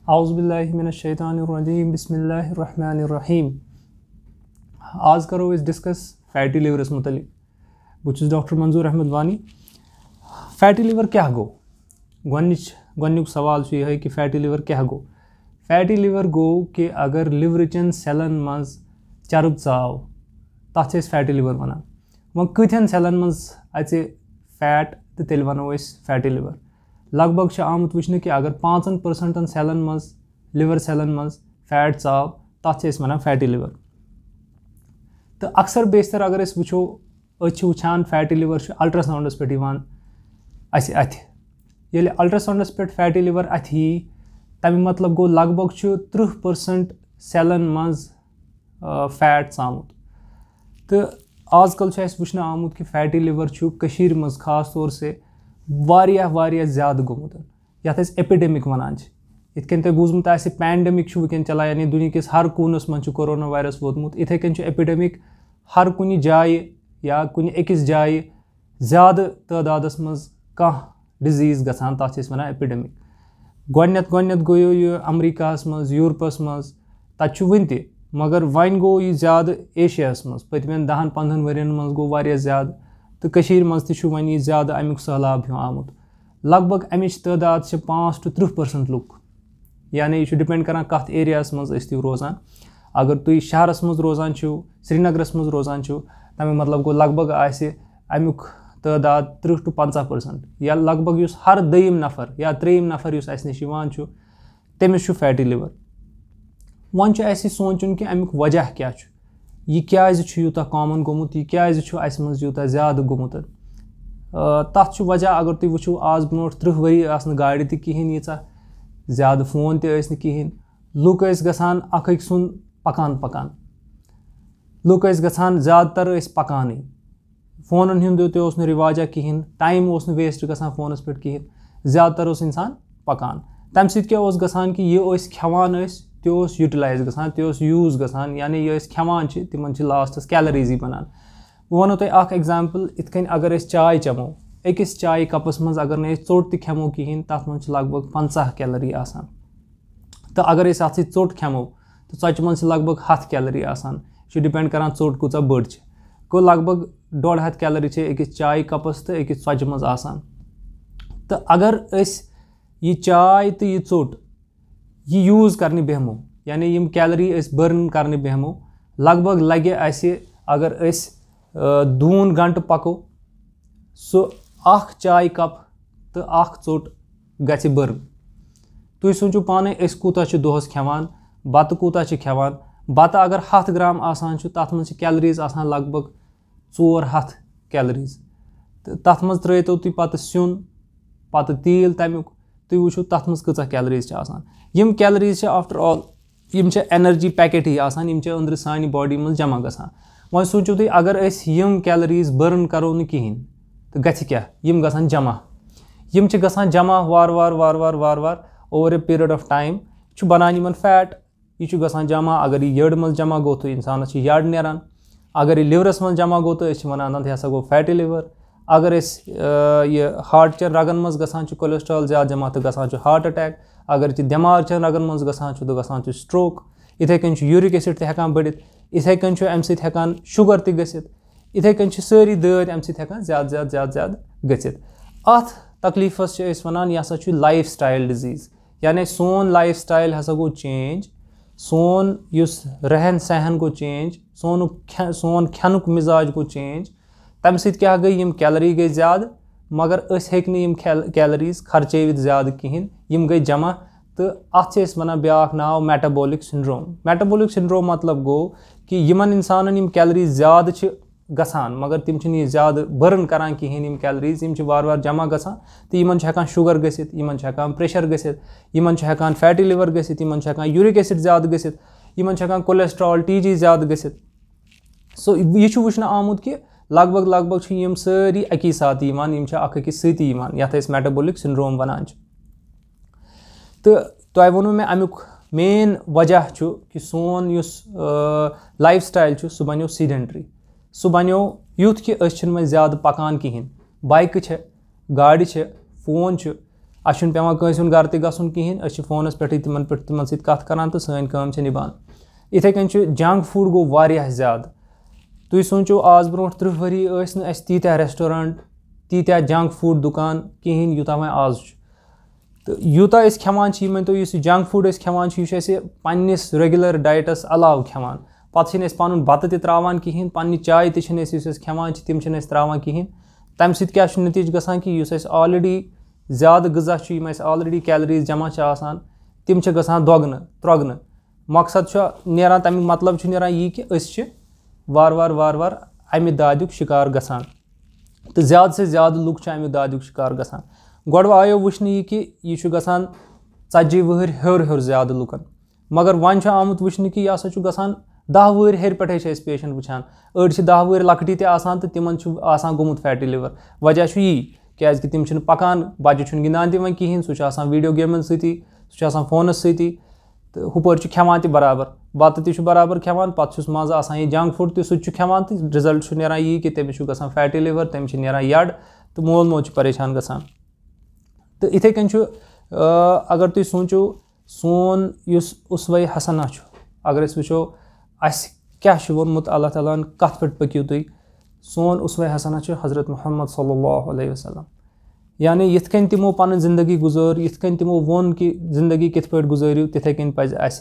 औज़ुबिल्लाहि मिनश्शैतानिर्रजीम बिस्मिल्लाहिर्रहमानिर्रहीम। आज करो इस डिस्कस फैटी लिवरस मुतलिक। बहुत डॉक्टर मंजूर अहमद वानी। फैटी लिवर क्या गो गोनिक सवाल यह कि फैटी लिवर क्या गो। फैटी लिवर गो कि अगर लिवरचन सेलन मज चर्ब चाव तथ फैटी लिवर वनान। वो कथन सेलन मज अचे फैट तो तेल वनो फैटी लिवर। लगभग आमुत वुचन कि अगर 5% सेलन मज लिवर सेलन मज फैट चाव तथ वन फैटी लिवर। तो अक्सर बेशतर अगर वो वुचान फैटी लिवर अल्ट्रासाउंडस पे अथ ये अल्ट्रासाउंडस पे फैटी लिवर अथ यी तमें मतलब गो लगभग 30% सेलन मज फैट चामुत। तो आजकल वुचन आमुत कि फैटी लिवर कशीर मज खास तौर से वारिया ज़्यादा गोमुत यथ एपिडेमिक वनान। इतकन तुम बूजमुत पैंडमिक वुकन चलान यानी दुनिया किस हर कूनस मज कोरोना वायरस वोतमुत। इथे कन एपिडेमिक हर कुन जाए या कुन अकिस जाए ज़्यादा तादादस मज कह डिजीज़ गसान तथ वन एपिडेमिक। गोत गो ये अमरीकास मज यूरोपस मज तत वन त मगर वन गो ये ज़्यादा एशियास मज पतमें 10-15 वरियन मज गो वारिया ज़्यादा। तो कशीर मज त वन ये ज़्यादा अमुक सैलाब हो आमुत। लगभग अमिच तादाद 5 to 30% लुक यानी यह डिपेंड करान कत एरियास मज अस्तिव रोजान। अगर तुम शहरस मज रोजान श्रीनगरस मज रोजान तमें मतलब गो लगभग अमुक तादाद 30 to 50% या लगभग हर दोयम नफर या त्रेयम नफर इस नश तमिस फैटी लिवर। वन सोचन कि अमुक वजह क्या यह क्या यूता कॉमन गोमुत यह क्या मज यूता ज़्यादा गोमुत। तथ वजह अगर तुम वो आज ब्रो 30 वरी गाड़ी तहन यीचा ज़्यादा फोन तहन लुक गसान अख सुन पकान लुक गसान ज़्यादातर पकान फोन हुंद तो रिवाजा कहें टाइम वेस्ट गसान फोनस पे कहें ज़्यादातर इंसान पकान। तम क्या गसान कि यह खेवान तो यूटिलाइज गसान तो यूज गसान यानी यह खेवान तिमन लास्टस कैलरीज बनान। वनो तुम एग्जाम्पल इतकन अगर चाय चमो अकिस चाय कपस मज अगर न चोट खेमो कहें तथ मन लगभग 50 कैलरी आसान। तो अगर अत चोट खेमो तो चच मन लगभग 100 कैलरी आसान। यह डिपेंड करान चोट कूचा बड़ गो लगभग 150 कैलरी अकिस चाय कपस तो अकिस चच मज आसान। तो अगर यह चाय तो यह चोट यह यूज करने बेहमो यानी यम कैलरी बर्न करने बेहमो लगभग लगे अगर 2 घंटे पको सो अख चाय कप तो अख चोट गछ बर्न। तुम सोचो पाने कूता दोहस खेवान बत कूता खेवान बत अगर 100 ग्राम आसान तथ मज कैलरीज आसान लगभग 400 कैलरीज। तो तथ मज त्रो तुम पत स्यून पत तील तमुक तुम वो तथ मज कचा कैलरीज आसान। यम कैलरीज आफ्टर ऑल यम एनर्जी पैकेट ही आसान यम अंदर सानी बॉडी मज जमा गसान। वह सोचो तुम अगर यम कैलरीज बर्न करो न कहें तो गछ क्या यम गसान जमा यम गसान जमा वार वार over a period of time बनान यमन फैट यह गसान जमा। अगर यह यड़ मज जमा गो तो इंसानस यड़ नेरान। अगर यह लिवरस मज जमा गो तो वनान यह गो फैटी लिवर। अगर यह हार्ट चन रगन मज गसान कोलेस्ट्रॉल ज़्यादा जमा तो गसान हार्ट अटैक। अगर दिमाग चन रगन मज गसान तो गसान स्ट्रोक। इथे कन यूरिक एसिड तक बढ़ित इथे कन अम शुगर तथ इथे कन सारी दद अम ज़्यादा गसित। अत तकलीफस वनान यह लाइफ स्टाइल डिजीज़ यानी सोन लाइफ स्टाइल हसा गो चेंज सोन रहन सहन गो चेंज सोन खेनुक मिजाज गो चेंज। तम क्या गई यम कैलरी गई ज़्यादा मगर यम कैलरीज खर्चवित ज़्यादा कहें यम गई जमा। तो अत वनान ब्याक नाव मेटाबॉलिक सिंड्रोम। मेटाबॉलिक सिंड्रोम मतलब गो कि यमन इंसान यम कैलरीज ज़्यादा गसान मगर तिम ज़्यादा बर्न करान कहें यम कैलरीज यम वार जमा गसान। तो यमन शुगर गसित यमन प्रेशर गसित यमन फैटी लिवर गसित यमन यूरिक एसिड ज़्यादा गसित यमन कोलेस्ट्रॉल TG ज़्यादा गसित। सो यह वुचन आमुत कि लगभग यम सारी अकी साथ अकिस सती यथ मेटाबॉलिक सिंड्रोम वनान। तो तुम वो मे अमुक मेन वजह कि सोन लाइफ स्टाइल सह बनो सीडेंट्री सह बनो यूथ कि वह ज़्यादा पकान कहें। बाइक गाड़ी फोन अस पेवान कंस हुंद गर ते गसुन किहिन अस फोनस पे तिमन सत कथ करान तो सन काम छ निभान। इथे कन जंक फूड गो वारियाह ज़्यादा। तुम सोचो आज ब्रो 30 वरी तीत्या रेस्टोरेंट तीत्या जंक फूड दुकान कहें यूता वह आज तो यूता खेवान तो जंक फूड खेवान पन्निस रेगुलर डाइटस अलाव खेवान पे पन बत त्रावान कहें पन्नी चाय खेवान तम त्रावान कहें तम क्या नतीज गसान कि ऑलरेडी ज़्यादा गज़ा ऑलरेडी कैलरीज जमा तम गसान दोगन त्रोगन मकसद नेरान तमिक मतलब नेरान यह कि वार वार अमि दादुक शिकार गसान तो ज़्यादा से ज़्यादा लुक अमि दादुक शिकार गसान। गोड़ आयो वुचन यह कि यह गसान 40 वहर हर ज़्यादा लुकन मगर वन आमुत वुचन कि यह हसा गसान 10 वहर हेर पे पेशेंट वुचान अड़ 10 वहर लकटी तो तिमन गोमुत फैटी लिवर वजह यही क्या तम पकान बच्चे गिंदान तक कहें सह वीडियो गेमन सती सह फोनस सती तो हुपर खेवान बराबर बत बराबर खेवान पे मज यह जंक फूड तो खेवान तो रिजल्ट नेरान यही कि तमिस गसान फैटी लिवर तमिस नेरान यड तो मोल मोज परेशान गसान। तो इथे कन अगर तुम सोचो सोन उसवे हसना अगर वो अस क्या वोनमुत अल्लाह ताला कत पे पकियो तुम सोन उसवे हसना हज़रत मोहम्मद सल्लल्लाहु अलैहि वसल्लम यानी यिथ कन तिमो पन जिंदगी गुजार यिथ कन तिमो वोन कि जिंदगी कित पे गुजारियो तिथे कन पज अस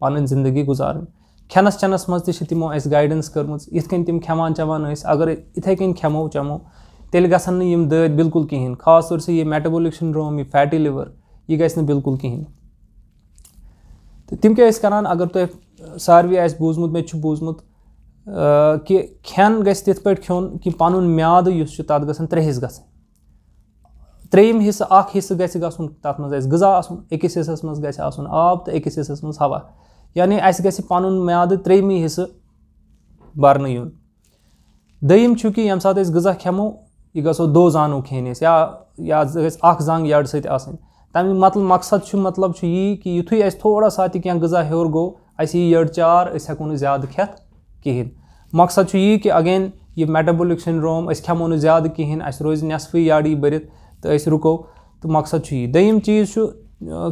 पन जिंदगी गुजारन खेनस चेनस मज तिमो अस गाइडेंस करमज यिथ कन तिम खेवान चवान अगर इथे कन खेमो चमो तेल गसन न यम दद बिल्कुल कहें खास तौर से ये मेटाबॉलिक सिंड्रोम ये फैटी लिवर यह गस बिल्कुल कहें। तो तिम क्या करान अगर तुम सारवी आस बूजमुत मे बूजमुत कि खेन गस तिथ पे खोन कि पनुन म्याद तथ गसन 3 हिस्स गसन 3 हिस्स अख हिस्स गस गसन तथ मज गज़ा आसन अकिस हिस्सस मज गस आसन आब तो अकिस हिस्सस मज हवा यानी अस गस पनुन म्याद 3 हिस्स भरन युन। दयिम कि यम सात गज़ा खेमो यह गो 2 जानू खेनस या अख जंग यड़ सत तम मकसद मतलब यी कि युथु अस थोड़ा सा क्या गज़ा हेर गो अस यी यड़ 4 हेको न ज़्यादा खेत कहें मकसद यी कि अगेन यह मेटाबॉलिक सिंड्रोम अस खेमो न ज़्यादा कहें अस रोज नेसफी याड़ी भरित तो अस रुको तो मकसद यी। दयिम चीज़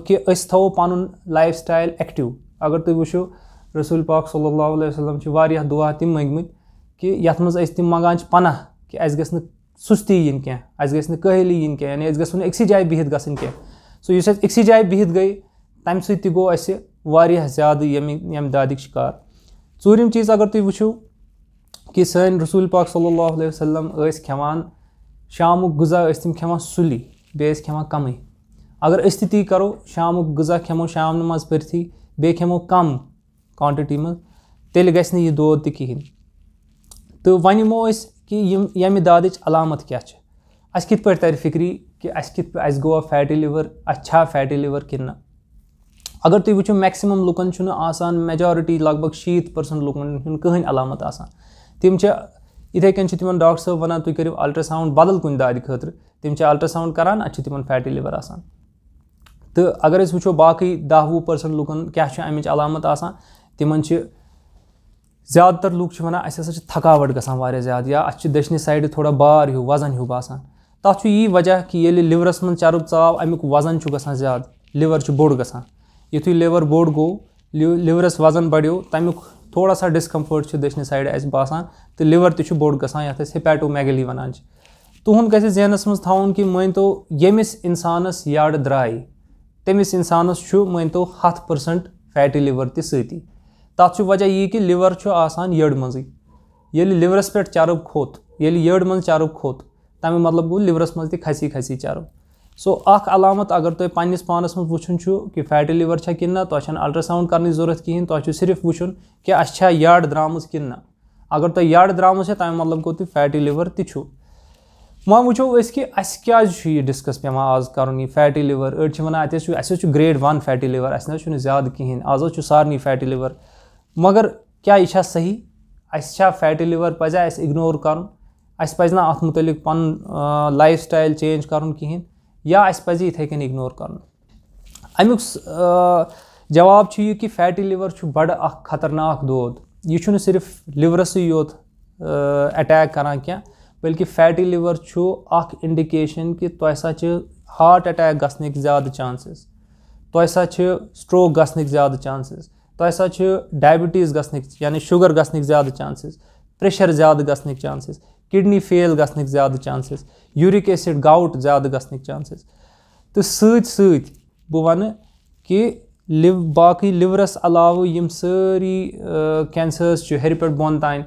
कि अस थो पनुन लाइफ स्टाइल एक्टिव अगर तुम वो रसूल पाक सल्लल्लाहु अलैहि वसल्लम वारियाह दुआ तम मंगमत कि यथ मज अस तम मंगान पनाह कि अस गस सुस्ती यिन क्या अस गस कहली यिन क्या यानी अस गो अक्सी जाय बिहित गसन क्या सो युस अक्सी जाय बिहित गई तम सत गो अस वारियाह ज़्यादा यम दादिक शिकार। ूरिम चीज़ अगर तुम वो कि सन रसूल पाक सल्लल्लाहु अलैहि वसल्लम खेवान शामुक गज़ा तम खेवान सुली बे खेवान कम अगर अस ती करो शामुक गज़ा खेमो शाम नमाज पढ़ी बे खेमो कम क्वांटिटी मज तेल गस यह दौद त कहें। तो वन यमो कि यम दादिच अलामत क्या अस कित पे तर फिक्री कि अस गो फैटी लिवर अच्छा फैटी लिवर कि ना अगर तुम वो मैक्सिमम लुकन आसान मेजॉरिटी लगभग 60% लुकन कहीं अलामत आसान तम इथे कन तिमन डॉक्टर साहब वन तुम करो अल्ट्रासाउंड बदल कुन दाद खतर तम अल्ट्रासाउंड करान अच्छे तिमन फैटी लिवर आसान। तो अगर अस वो बाकी 10-20% लुकन क्या अमिच अलामत आसान तिमन ज़्यादातर लूक वनान अस थकावट गसान वारियाह ज़्यादा या अस दशने साइड थोड़ा बार हिू वजन हिू बसान तथ यी वजह कि ये लिवरस मन चरब चाव अमुक वजन गसान ज़्यादा लिवर बोड़ गसान युथु लिवर बोड़ गो लिवरस वजन बढ़ो तमुक थोड़ा सा डिस्कम्फर्ट दशने साइड अस बसान तो लिवर तु बोड़ गसान यथ हिपैटोमेगली वनान तुहद गस ज़हनस मज थवन कि मान तो यमिस इंसानस यड़ द्राय तमिस इंसानस मान तो 100% फैटी लिवर ती तथ वजह यी कि लिवर आसान यड़ मज ये लिवरस पे चरब खोत ये यड़ मज चरब खोत तमें मतलब गो लिवरस मज खसी खसी चरब। सो अख अलामत अगर तुम पन्निस पानस मज वुचन कि फैटी लिवर कि ना तुम अल्ट्रासाउंड कर जरूरत कहें तुम सिर्फ वुचन कि अस यड़ द्राम कि ना अगर तुम यड़ द्राम तमें मतलब गो फैटी लिवर तु वह वो कि अस क्या डिस्कस पे आज कर फैटी लिवर अड़ वन अस ग्रेड 1 फैटी लिवर अस ज़्यादा कहें आज सारे फैटी लिवर मगर क्या यह सही अस फैटी लिवर पजा अस इग्नोर कर अस पज ना अत मुतलिक पन लाइफ स्टाइल चेंज कर कहें या अस पज इथे कन इग्नोर कर अमुक जवाब यह कि फैटी लिवर बड़ खतरनाक दौद यह सिर्फ लिवरस योत अटैक करान क्या बल्कि फैटी लिवर इंडिकेशन कि तुम हार्ट अटैक गसनक ज़्यादा चांसेस, तो स्ट्रोक गसनक ज़्यादा चांसेस, तो डायबिटीज़ गसनक यानी शुगर गसनक ज़्यादा चांसेस, प्रेशर ज़्यादा गसनक चांसेस, किडनी फेल गसनक ज़्यादा चांसेस, यूरिक एसिड गाउट ज़्यादा गसनक चांसेस। तो सत बह वन कि बाकी लिवरस अलाव यम सारी कैंसर्स हेर पे बोन तान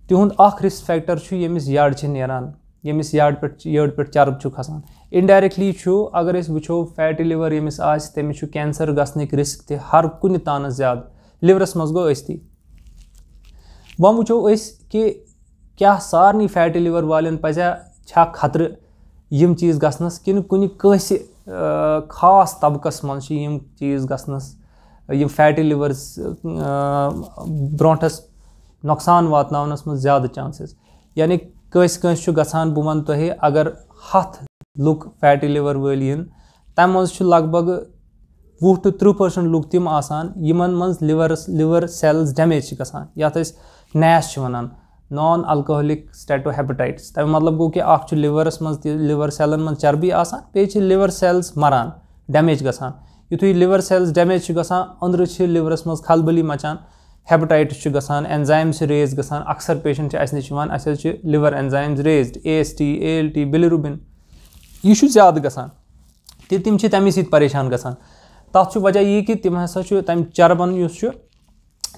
तिहुंद रिस्क फैक्टर यमिस याड नेरान, यमिस याड पे चर्ब खसान। इनडायरेक्टली अगर अस वो फैटी लिवर यमिस तमिस कैंसर गसनक रिस्क ते हर कुन तान ज़्यादा, लिवरस मज गो अस्ती। वह वो कि क्या सारनी फैटी लिवर वालन पजा छा खतर यम चीज़ गसनस कि कुन खास तबकस मज यम चीज़ गसनस यम फैटी लिवर्स ब्रोंठस नुकसान वातनावनस मज ज़्यादा चांसेस। यानी कंस गसान बह वन तुहे अगर 100 लुक फैटी लिवर वाल इन तम मज लगभग 20 to 30% लुक तिम आसान यमन मज लिवर सेल्स डैमेज गसान, यात नैश वनान नॉन अल्कोहलिक स्टेटोहेपेटाइटिस। तमें मतलब गो कि लिवरस मज लिवर सेलन मज चर्बी आसान, पे लिवर सेल्स मरान डैमेज गसान। युथु लिवर सेल्स डैमेज गसान अंदर लिवरस मज खलबली मचान, हेपेटाइटिस गसान, एंजाइम्स रेज गसान। अक्सर पेशेंट निश liver enzymes raised, AST, ALT, bilirubin यह ज़्यादा गसान, तिम तमी सत परेशान गसान। तथ वजह यह कि तिम हसा तम चर्बन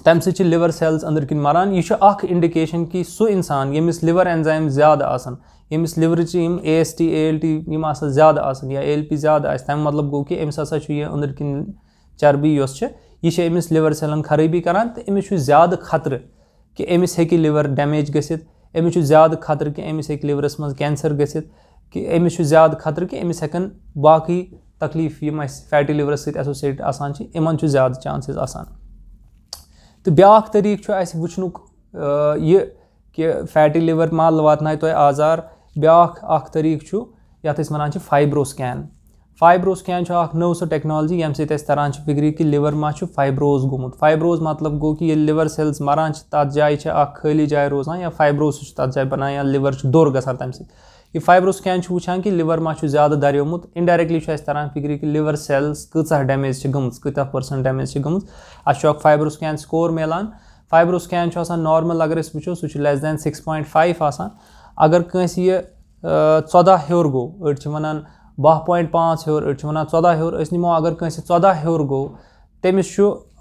तम सत लिवर सेल्स अंदर किन मरान। यह इंडिकेशन कि सो इंसान यमिस लिवर एंजाइम ज़्यादा आसन, यमिस लिवर AST, ALT यम ज़्यादा आसन या ALP ज़्यादा आस, तम मतलब गो कि अमिस हसा यह अंदर किन चर्बी यह अमिस लिवर सेलन खराबी करान, तो अमिस ज़्यादा खतर कि अमिस हेकि लिवर डैमेज गसित, अमिस ज़्यादा खतर कि अमिस हेकि लिवरस मज कैंसर गसित, कि अमिस ज़्यादा खतर कि अमिस हेकन बाकी तकलीफ यम फैटी लिवरस सत एसोसिएट आसान इमन ज़्यादा चांसेस आसान। तो ब्याक तरीक वुचनुक यह कि फैटी लिवर मा वातनाय तो आजार। ब्याक तरीक यत वनान फाइब्रो स्कैन। फाइब्रो स्कैन नव सो टेक्नोलॉजी यम सत तरान फिक्री कि लिवर मा फाइब्रोज गोमुत। फाइब्रोज मतलब गो कि लिवर सेल्स मरान तथ जाए खाली जाए रोजान या फाइब्रोज तथ जाए बनान या लिवर दोर गसान तम सत। यह फाइब्रो स्कैन वुचान कि लिवर मा ज़्यादा दरियोमुत। इनडायरेक्टली तरान फिक्री कि लिवर सेल्स कचा डैमेज गम, कत % डैमेज गम। अक फाइब्रो स्कैन स्कोर मिलान। फाइब्रो स्कैन नॉर्मल अगर वो सह < 6.5 आसान। अगर कंस यह 14 हेर गो, अड़ वनान 12.5 हेर, अड़ वनान 14 हेर, अस निमो अगर कंस 14 हेर गो तमिस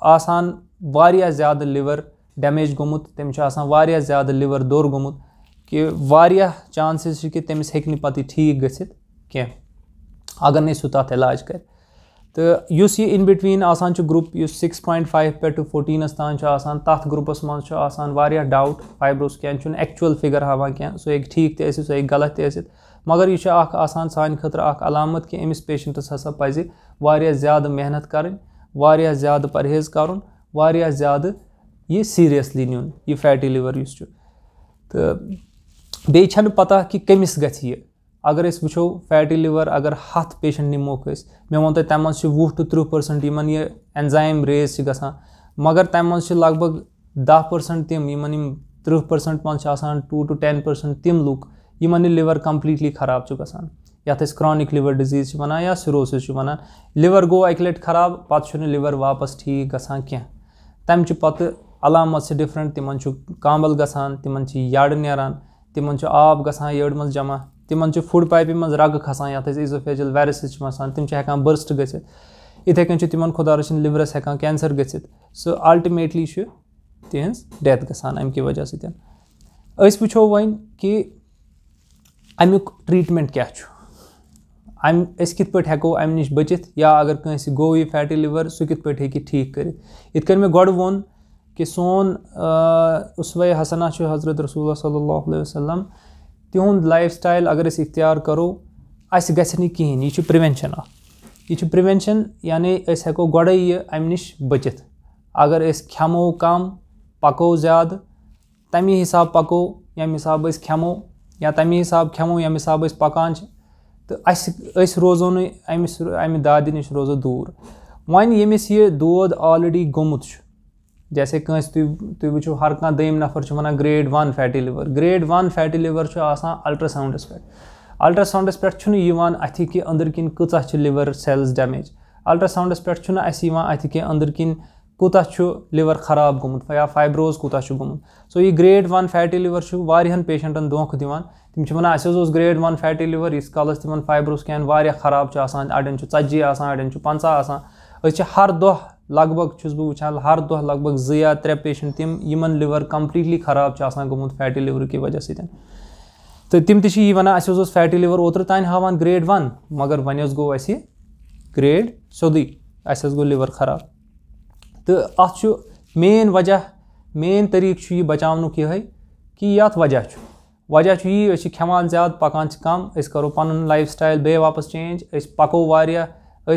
आसान वारिया ज़्यादा लिवर डैमेज गोमुत, तमिस आसान वारिया ज़्यादा लिवर दोर गोमुत कि वारिया चांसेस कि तमिस हेक नहीं पत ठीक गसित के अगर नहीं सह तथ इलाज कर। तो युस यह इन बिटवीन आसान ग्रुप 6.5 पे 14 तान आसान, तथ ग्रुपस मज आसान वारिया doubt. FibroScan actual figure हावान क्या, सह हेक ठीक ते सह हेक गलत ते, मगर यह आसान सान खतर अलामत कि अमिस पेशेंटस हसा पज़ वारिया ज़्यादा मेहनत करें, वारिया ज़्यादा परहेज़ करुन, वारिया ज़्यादा यह सीरियसली नुन यह फैटी लिवर युस। तो बे छन पता कि कमिस गछ यह। अगर वो फैटी लिवर अगर 100 पेशेंट निमोक मे वो तम 20 to 30% यमन यह एंजाइम रेज गसान, मगर तम लगभग 10% तिम यमन 30% मज 2 to 10% तिम लुक यमन लिवर कम्प्लीटली खराब गसान, यत क्रॉनिक लिवर डिजीज वनान या सिरोसिस वनान। लिवर गो अक लट खराब पत् लिवर वापस ठीक गसान क्या। तम पत् अलामत से डिफरेंट, तिमन कांबल गसान, तिमन याड़ नेरान, तिमन आब गसान यड़ मज जमा, तिमन फूड पाइप मज रग खसान यत इजोफेजियल वेरिसिस वसान, तिम हेकान बर्स्ट गसित। इथे कन तिमन खुदा रचिन लिवरस हेकान कैंसर गसित। सो अल्टीमेटली तिहंज डेथ गसान अमि कि वजह सत। अस वुचो वन कि अमुक ट्रीटमेंट क्या अस कित पे हेको अमि निश बचित, या अगर कंस गो यह फैटी लिवर सह कित पे हेकि ठीक करित। इत कन मे गोड़ वोन कि सोन उसवे हसना हज़रत रसूलुल्लाह सल्लल्लाहु अलैहि वसल्लम तिहुंद लाइफ स्टाइल अगर अस इख्तियार करो अस गछ नहीं कहें, यह प्रिवेंशन यह प्रिवेंशन यानी अस हेको गोड़े यह अमि निश बचित। अगर अस खेमो कम पको ज़्यादा तमी हिसाब पको यम हिसाब अस खेमो, या तमी हिसाब खेमो यम हिसाब अस पकान, तो अस रोजो नहीं अमि दादि निश रोजो दूर। वन यमिस यह दोद ऑलरेडी गोमुत, जैसे कंस तुम वो हर कह दम नफर वनान grade 1 fatty liver. grade 1 fatty liver आसान अल्ट्रासाउंडस पे। अल्ट्रासाउंडस पे अथ कि अंदर किन कूचा लिवर सेल्स डैमेज, अल्ट्रासाउंडस पे अथ कि अंदर किन कूता लिवर खराब गोमुत या फाइब्रोज कूता गोमुत। सो ये ग्रेड 1 फैटी लिवर वारियान पेशेंटन धोख दिवान, तिम वनान अस ग्रेड 1 फैटी लिवर इस कालस तिमन फाइब्रो स्कैन वारिया खराब अड़न 40 अड़न 50 अस हर दह लगभग छुस बह वुचान हर दह लगभग 2 या 3 पेशेंट तिम यमन लिवर कम्प्लीटली खराब गोमुत फैटी लिवर की वजह से। तो तिम ती वनान अस फैटी लिवर ओत्र तान हावान ग्रेड 1 मगर वन गो अस ग्रेड सोदी अस गो लिवर खराब। तो अत मेन वजह मेन तरीक यह बचावनुक यह कि ये वजह यह खेवान ज़्यादा पकान कम, करो पन लाइफ स्टाइल बे वापस चेंज, पको वारिया,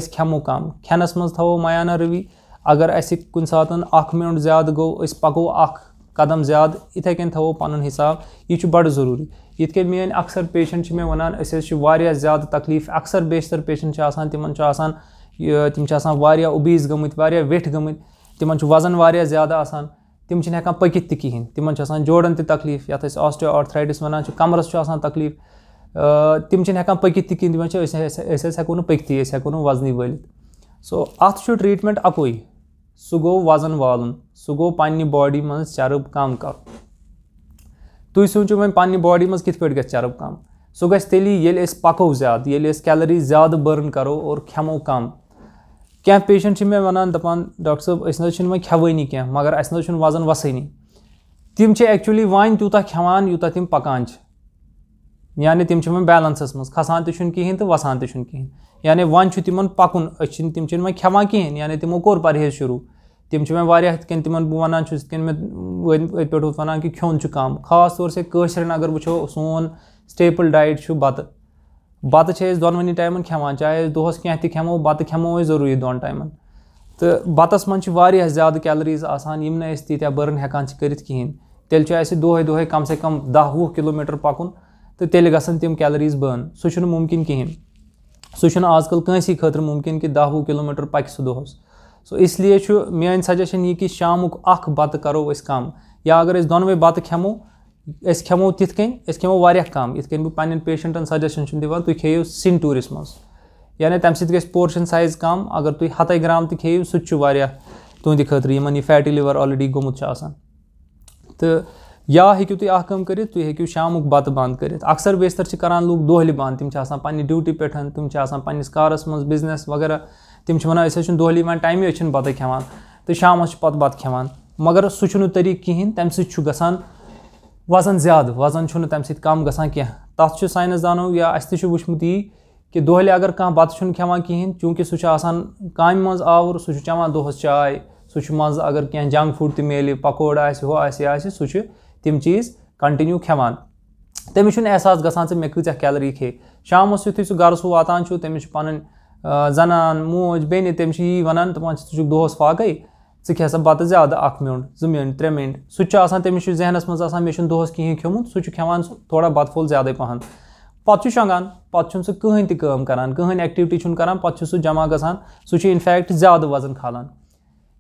खेमो कम, खेनस मज थो मयाना रवि। अगर अस कुन सातन 1 मिनट ज़्यादा गो पको 1 कदम ज़्यादा, इथे कन थो पन हिसाब, यह बड़ ज़रूरी। यित कन मेन अक्सर पेशेंट में वनान वारिया ज़्यादा तकलीफ, अक्सर बेशतर पेशेंट तिम वारिया ओबीज गमित, वारिया वेठ गमित, तिमन वजन वारिया ज़्यादा आसान, तिम हेकान पकित त कहीं, तिमन जोड़न त तकलीफ, यथ ऑस्टियोआर्थराइटिस वनान कमरस आसान तकलीफ, तिम हेकान पकित त कहीं, तिम हेको न पकती, हेको न वजन वालित। सो अत ट्रीटमेंट अकोई, सह गो वजन वालुन, सह गो पन्नी बॉडी मज चरब कम कर। तुम सोचो वो पन्नी बॉडी मज कित पे चरब कम, सह गस तेली येल पको ज़्यादा, येल कैलोरीज ज़्यादा बर्न करो और खेमो कम। क्या पेशेंट में वनान दपान डॉक्टर साहब अस न खेवानी क्या, मगर अस न वजन वसानी, तिम एक्चुअली वन तूता खेवान यूता तिम पकान, यानी तिम वो बैलेंसस मज खसान तो कहें तो वसान तो कहें, यानी वन तिमन पकुन तिम वो खेवान कहें, यानी तिमो कोर परहेज शुरू, तिम वो तिमन बह वनान पे वनान कि खोन कम, खास तौर से कशरन अगर वो सोन स्टेपल डाइट बत बत दोनवनी टाइमन खेवान, चाहे दोहस क्या खेमो बत खेमो ज़रूरी 2 टाइमन। तो बतस मन ज़्यादा कैलोरीज आसान, यम न तीत्या बर्न हेकान करित कहें, तेल दोहे दोहे कम से कम 10-20 किलोमीटर पकुन, तो तेल गसन तिम कैलोरीज बर्न, सह मुमकिन कहें, सह आजकल कंसी खतर मुमकिन कि 10-20 किलोमीटर पक सह दोहस। सो इसलिए मेन सजेशन ये कि शामुक 1 बत करो कम, या अगर दोनवे बत खेमो खेमो तिथ कन खेमो वारिया कम, इथ कन बन पेशेंटन सजेशन दिवान, तुम खेव सिंटूरिस मज, यानी तम सत पोर्शन साइज कम, अगर तुम 100 ग्राम त खेव सह वारिया तुंद खतर यमन यह फैटी लिवर ऑलरेडी गोमुत आसान। तो या हेकु तुम कम कर, तुम हेकु शामुक बत बंद कर। अक्सर बेशतर करान लोग दोहली बंद, तिम पन्नी ड्यूटी पे, तिम पन्निस कारस मज बिजनेस वगैरह, तिम वनान अस दोहली वन टाइम बत खेवान, तो शामस पत बत खेवान, मगर सह तरीक कहें, तम गसान वजन ज़्यादा, वजन तम कम गसान क्या। तथ साइंसदानों या अस वुचमुत यी कि दोहले अगर कह बत खेवान कहें, चूँकि सह काम मज आवर, सह चवान दोहस चाय, सह मज अगर क्या जंक फूड त मिले, पकोड़ हो सह तिम चीज़ कंटिन्यू खेवान, तमिस एहसास गसान मे कत्या कैलोरी खे। शामस युथु सह घर वातान तमिस पन जनान मोज बेन तमिस यी वनान दपान सह दोहस फाकै, खे सा बत ज़्यादा 1 मिनट 2 मिनट 3 मिनट, सह तमिस जहनस मज मे दोहस कहें खेमुत, सह खेवान थोड़ा बत फुल ज़्यादा पहन, पत् शंगान, पत् सह कहें त काम करान, कहें एक्टिविटी करान, पत् सह जमा गसान, सह इनफैक्ट ज़्यादा वजन खालान।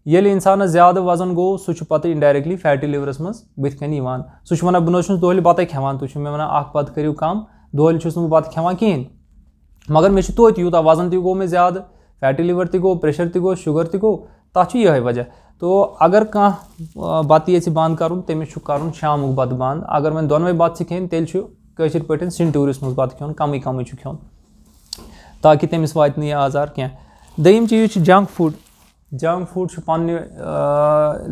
ये इंसान ज़्यादा वजन गो, सह पत इनडायरेक्टली फैटी लिवरस मज बुथ कन यवान, सह वनान बह दोहली बत खेवान, तुम मे वनान 1 बत करियो कम, दोहली बत खेवान कहें, मगर मे तोत यूता वजन त गो मे ज़्यादा, फैटी लिवर त गो, प्रेशर त गो, शुगर त गो, तथ यह वजह। तो अगर कह बत ये बंद कर, तमिस कर शामुक बत बंद, अगर वह दोनवे बत खेन, तेल कशर पे सिंटूरिस मज बत खेन, कम कम खेन, ताकि तमिस वात यह आजार क्या। दयिम चीज़ जंक फूड, जंक फूड पन्ने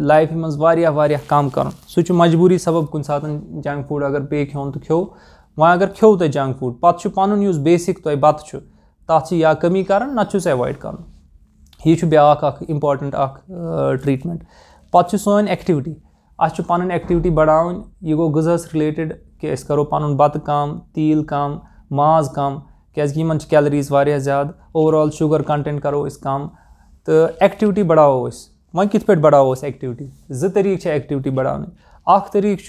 लाइफ मज वारिया कम कर, सह मजबूरी सबब कुन सात जंक फूड अगर पे खेन तो खेव, वह अगर खेव तुम जंक फूड, पत् पन युस बेसिक तुम बत तथ या कमी कर नत एवॉइड कर, यह ब्या इम्पॉर्टेंट ट्रीटमेंट। पत् सोन एक्टिविटी, अस पन एक्टिविटी बढ़ावन, यह गो गज़ास रिलेटेड कि करो पन बत कम, तील कम, माज कम, क्या कैलोरीज वारिया ज़्यादा, ओवरऑल शुगर कंटेंट करो कम, तो एक्टिविटी बढ़ाओ वह कित पे बढ़ाओ एक्टिविटी, 2 तरीक एक्टिविटी बढ़ाने। अख तरीक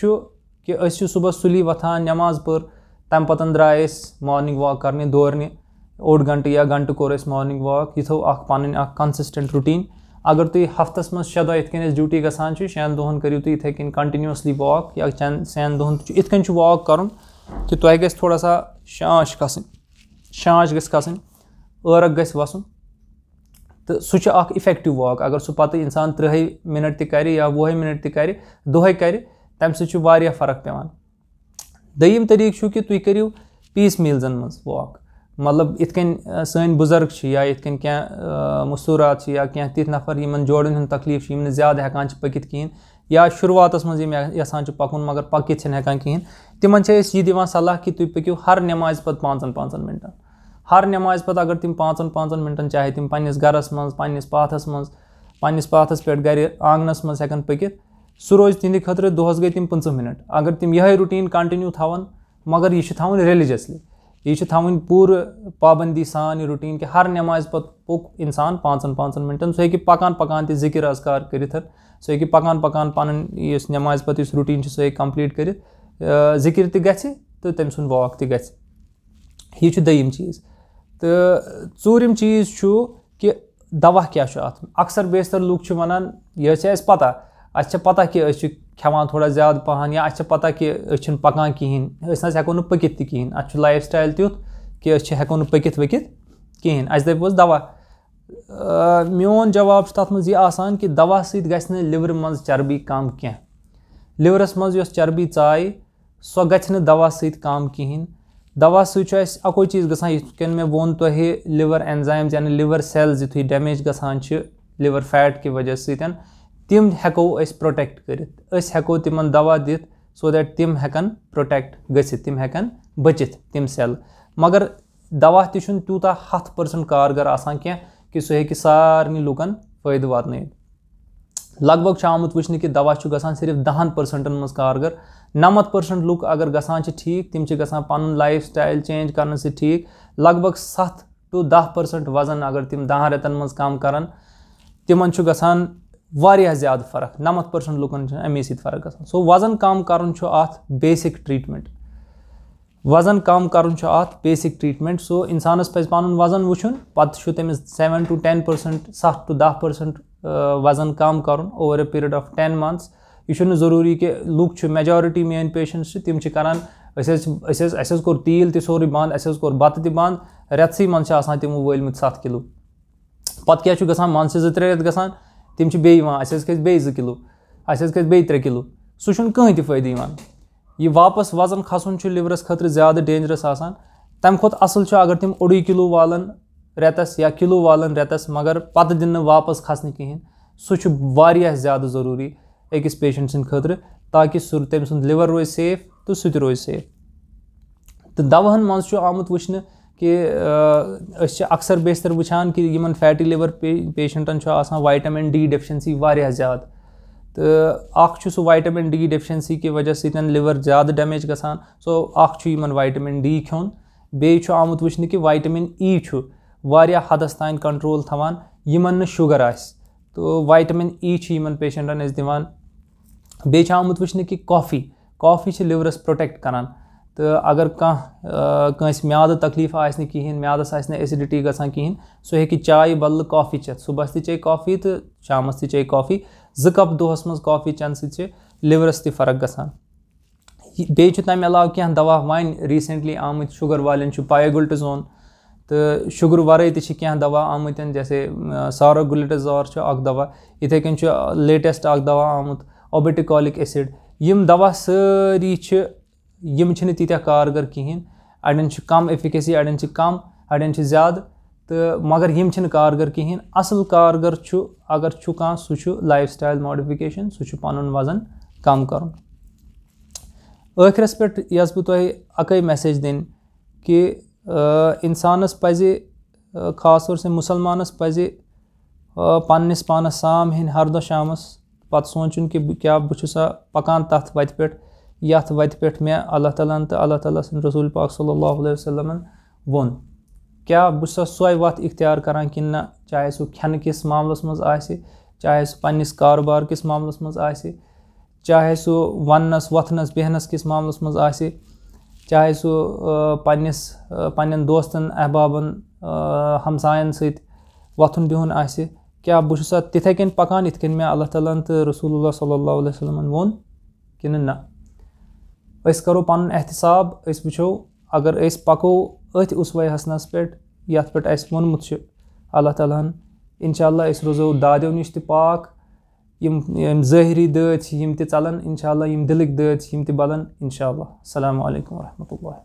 कि अस सुबह सुली वथान, नमाज पर, तम पतन द्राय मॉर्निंग वॉक करने, दौरने, 1 घंटे या घंटे कोर मॉर्निंग वॉक, यह थो पन कंसिस्टेंट रूटीन। अगर तुम हफ्तस मज 6 दह इत ड्यूटी गसान 6 दोहन करियो तुम इथे कन कंटिन्यूसली वॉक, या 6 दोहन इत वॉक कर कि तुह गस थोड़ा सा شانٛش کھسٕنۍ, شانٛش گژھِ کھسٕنۍ, ٲرَق گژھِ وَسُن, تہٕ سُہ چھُ اَکھ اِفٮ۪کٹِو واک. اگر سُہ پَتہٕ اِنسان 30 مِنٹ تہِ کَرِ یا 20 مِنٹ تہِ کَرِ, دۄہَے کَرِ, تَمہِ سۭتۍ چھُ واریاہ فرق پٮ۪وان. دوٚیِم طریٖقہٕ چھُ کہِ تُہۍ کٔرِو پیٖس میٖلزَن منٛز واک. مطلب یِتھ کٔنۍ سٲنۍ بُزرگ چھِ یا یِتھ کٔنۍ کینٛہہ مستوٗرات چھِ یا کینٛہہ تِتھۍ نفر یِمن جوڑن ہُنٛد تکلیٖف چھُ, یِم نہٕ زیادٕ ہٮ۪کان چھِ پٔکِتھ کِہیٖنۍ یا شُروعاتَس منٛز یِم یَژھان چھِ پَکُن مگر پٔکِتھ چھِنہٕ ہٮ۪کان کِہیٖنۍ, تِمن چھِ أسۍ یہِ دِوان صلح کہِ تُہۍ پٔکِو ہر نٮ۪مازِ پَتہٕ 5 مِنٹَن. ہر نٮ۪مازِ پَتہٕ اگر تِم 5 مِنٹَن چاہے تِم پنٛنِس گَرَس منٛز, پنٛنِس پاتھَس پٮ۪ٹھ گَرِ آنٛگنَس منٛز ہٮ۪کَن پٔکِتھ, سُہ روزِ تِہنٛدِ خٲطرٕ دۄہَس گٔے تِم 15 مِنٹ. اگر تِم یِہوٚے رُٹیٖن کَنٹِنیوٗ تھاوَن, مگر یہِ چھُ تھاوُن ریٚلِجَسلی, یہِ چھُ تھاوٕنۍ پوٗرٕ پابنٛدی سان یہِ رُٹیٖن کہِ ہر نٮ۪مازِ پَتہٕ پوٚک اِنسان 5 مِنٹَن. سُہ ہیٚکہِ پَکان تہِ ذِکِر اذکار کٔرِتھ, سُہ ہیٚکہِ پَکان پَنُن یُس نٮ۪مازِ پَتہٕ یُس رُٹیٖن چھُ سُہ ہیٚکہِ کَمپٕلیٖٹ کٔرِتھ, ذِکِر تہِ گژھِ تہٕ تٔمۍ سُنٛد واک تہِ گژھِ. یہِ چھُ دوٚیِم چیٖز. تہٕ ژوٗرِم چیٖز چھُ کہِ دوا کیٛاہ چھُ اَتھ. اکثر بیشتر لُکھ چھِ وَنان یہِ چھِ اَسہِ پَتہ, اَسہِ چھےٚ پَتہ کہِ أسۍ چھِ کھٮ۪وان تھوڑا زیادٕ پَہَن یا اَسہِ چھےٚ پَتہ کہِ أسۍ چھِنہٕ پَکان کِہیٖنۍ, أسۍ نہ حظ ہٮ۪کو نہٕ پٔکِتھ تہِ کِہیٖنۍ, اَتھ چھُ لایف سٹایِل تیُتھ کہِ أسۍ ہٮ۪کو نہٕ پٔکِتھ ؤکِتھ کِہیٖنۍ, اَسہِ دَپہِ دوا. میون جواب چھُ تَتھ منٛز یہِ آسان کہِ دوا سۭتۍ گژھِ نہٕ لِورٕ منٛز چربی کَم کینٛہہ. لِورَس منٛز یۄس چربی ژایہِ سۄ گژھِ نہٕ دوا سۭتۍ کَم کِہیٖنۍ. دوا سۭتۍ چھُ اَسہِ اَکوے چیٖز گژھان, یِتھ کٔنۍ مےٚ ووٚن تۄہہِ لِور اٮ۪نزایمٕز یعنی لِور سیلٕز یُتھُے ڈیمیج گژھان چھِ لِور فیٹ کہِ وجہ سۭتۍ, تِم ہٮ۪کو أسۍ پرٛوٹٮ۪کٹ کٔرِتھ. أسۍ ہٮ۪کو تِمن دوا دِتھ سو دیٹ تِم ہٮ۪کن پرٛوٹٮ۪کٹ گٔژھِتھ, تِم ہٮ۪کن بٔچِتھ تِم سیلہٕ. مگر دوا تہِ چھُنہٕ تیوٗتاہ 100% کارگر آسان کینٛہہ کہِ سُہ ہیٚکہِ سارنٕے لُکن فٲیدٕ واتنٲیِتھ. لگ بگ چھُ آمُت وٕچھنہٕ کہِ دوا چھُ گژھان صرف 10% منٛز کارگر. 90% لُکھ اگر گژھان چھِ ٹھیٖک, تِم چھِ گژھان پَنُن لایف سٹایِل چینج کرنہٕ سۭتۍ ٹھیٖک. لگ بگ 7 to 10% وزن اگر تِم 10 رٮ۪تن منٛز کم کرن, تِمن چھُ گژھان واریاہ زیادٕ فرق. 90% لُکن چھِ اَمے سۭتۍ فرق گژھان. سو وزن کم کرُن چھُ اَتھ بیسِک ٹرٛیٖٹمنٹ. وزن کم کرُن چھُ اَتھ بیسِک ٹرٛیٖٹمنٹ. سو اِنسانس پزِ پنُن وزن وٕچھُن, پتہٕ چھُ تٔمِس 7 to 10%, 7 to 10% وزن کم کرُن over A period of 10 months. یہِ چھُنہٕ ضروٗری کہِ لُکھ چھِ میجارٹی میٲنۍ پیشنٹٕس چھِ تِم چھِ کران اَسہِ حظ کوٚر تیٖل تہِ سورُے بنٛد, اَسہِ حظ کوٚر بتہٕ تہِ بنٛد, رٮ۪تسٕے منٛز چھِ آسان تِمو وٲلمٕتۍ 7 کِلوٗ. پتہٕ کیٛاہ چھُ گژھان, منٛزٕ چھِ 2-3 رٮ۪تھ گژھان, تِم چھِ بیٚیہِ یِوان اَسہِ حظ کھژِ بیٚیہِ 2 کِلوٗ, اَسہِ حظ کھژِ بیٚیہِ 3 کِلوٗ. سُہ چھُنہٕ کٕہٕنۍ تہِ فٲیدٕ یِوان. یہِ واپس وزن کھسُن چھُ لِورس خٲطرٕ زیادٕ ڈینجرس آسان. تَمہِ کھۄتہٕ اَصٕل چھُ اگر تِم 1.5 کِلوٗ والن رٮ۪تس یا کِلوٗ والن رٮ۪تس, مگر پتہٕ دِنہٕ نہٕ واپس کھسنہٕ کِہینۍ. سُہ چھُ واریاہ زیادٕ ضروٗری أکِس پیشنٹ سٕنٛدِ خٲطرٕ, تاکہِ سُہ تٔمۍ سُنٛد لِور روزِ سیف تہٕ سُہ تہِ روزِ سیف. تہٕ دواہن منٛز چھُ آمُت وٕچھنہٕ کہِ أسۍ چھِ اکثر بیشتر وٕچھان کہِ یِمن فیٹی لِور پیشنٹن چھُ آسان وایٹامِن ڈی ڈیفشنسی واریاہ زیادٕ. تہٕ اکھ چھُ سُہ وایٹامِن ڈی ڈیفشنسی کہِ وجہ سۭتۍ لِور زیادٕ ڈیمیج گژھان. سو اکھ چھُ یِمن وایٹامِن ڈی کھیوٚن. بیٚیہِ چھُ آمُت وٕچھنہٕ کہِ وایٹامِن ای چھُ واریاہ حدس تانۍ کنٹرول تھاوان یِمن نہٕ شُگر آسہِ. تہٕ وایٹامِن ای چھِ یِمن پیشنٹن أسۍ دِوان. بیٚیہِ چھُ آمُت وٕچھنہٕ کہِ کافی چھِ لِورس پرٛوٹٮ۪کٹ کران. تہٕ اگر کٲنٛسہِ میادٕ تکلیٖف آسہِ نہٕ کِہینۍ, میادس آسہِ نہٕ ایسِڈِٹی گژھان کِہینۍ, سُہ ہیٚکہِ چایہِ بدلہٕ کافی چٮ۪تھ. صُبحس تہِ چیٚیہِ کافی تہٕ شامس تہِ چیٚیہِ کافی. 2 کپ دۄہس منٛز کافی چٮ۪نہٕ سۭتۍ چھِ لِورس تہِ فرق گژھان. بیٚیہِ چھُ تَمہِ علاوٕ کینٛہہ دوا وۄنۍ ریٖسنٹلی آمٕتۍ شُگر والٮ۪ن چھُ پایگُلٹِزون. تہٕ شُگرٕ ورٲے تہِ چھِ کینٛہہ دوا آمٕتۍ جیسے ساروگُلٹِزار چھُ اکھ دوا, یِتھٕے کٔنۍ چھُ لیٹیسٹ اکھ دوا آمُت اوبِٹِکالِک ایسِڈ. یِم دوا سٲری چھِ یِم چھِنہٕ تیٖتیٛاہ کارگر کِہینۍ. اَڑٮ۪ن چھِ کم ایفِکیسی, اَڑٮ۪ن چھِ کم, اَڑٮ۪ن چھِ زیادٕ, تہٕ مگر یِم چھِنہٕ کارگر کِہینۍ. اَصٕل کارگر چھُ اگر چھُ کانٛہہ سُہ چھُ لایف سٹایل ماڈِفِکیشن, سُہ چھُ پنُن وزن کم کرُن. ٲخرس پٮ۪ٹھ یۄس بہٕ تۄہہِ اَکٕے میسیج دِنۍ کہِ اِنسانس پزِ, خاص طور سے مُسلمانس پزِ پننِس پانس سام ہیٚنۍ ہر دۄہ شامس, پتہٕ سونٛچُن کہِ کیٛاہ بہٕ چھُسا پکان تتھ وتہِ پٮ۪ٹھ یتھ وتہِ پٮ۪ٹھ مےٚ اللہ تعالیٰ ہن تہٕ اللہ تعالیٰ سٕنٛدِ رسوٗل پاک صلی اللہ علیہ وسلمن ووٚن. کیٛاہ بہٕ چھُسا سۄے وتھ اختیار کران کِنہٕ نہ, چاہے سُہ کھٮ۪نہٕ کِس معاملس منٛز آسہِ, چاہے سُہ پننِس کاروبار کِس معاملس منٛز آسہِ, چاہے سُہ وننس وۄتھنس بیٚہنس کِس معاملس منٛز آسہِ, چاہے سُہ پننٮ۪ن دوستن احبابن ہمساین سۭتۍ وۄتھُن بِہُن آسہِ. کیٛاہ بہٕ چھُسا تِتھٕے کٔنۍ پکان یِتھ کٔنۍ مےٚ اللہ تعالیٰ ہن تہٕ رسوٗل اللہ صلی اللہ علیہ وسلمن ووٚن کِنہٕ نہ. أسۍ کرو پنُن احتِساب, أسۍ وٕچھو अगर अस पको अथ उसवै हसनस पे यथ पे अस वोनमुत छ अल्लाह ताला हन इंशाअल्लाह अस रोजो दादियों निश ते पाक यम ज़ाहिरी दाद यम ते चलन इंशाअल्लाह यम दिलक दाद यम ते बलन इंशाअल्लाह। अस्सलामु अलैकुम व रहमतुल्लाह।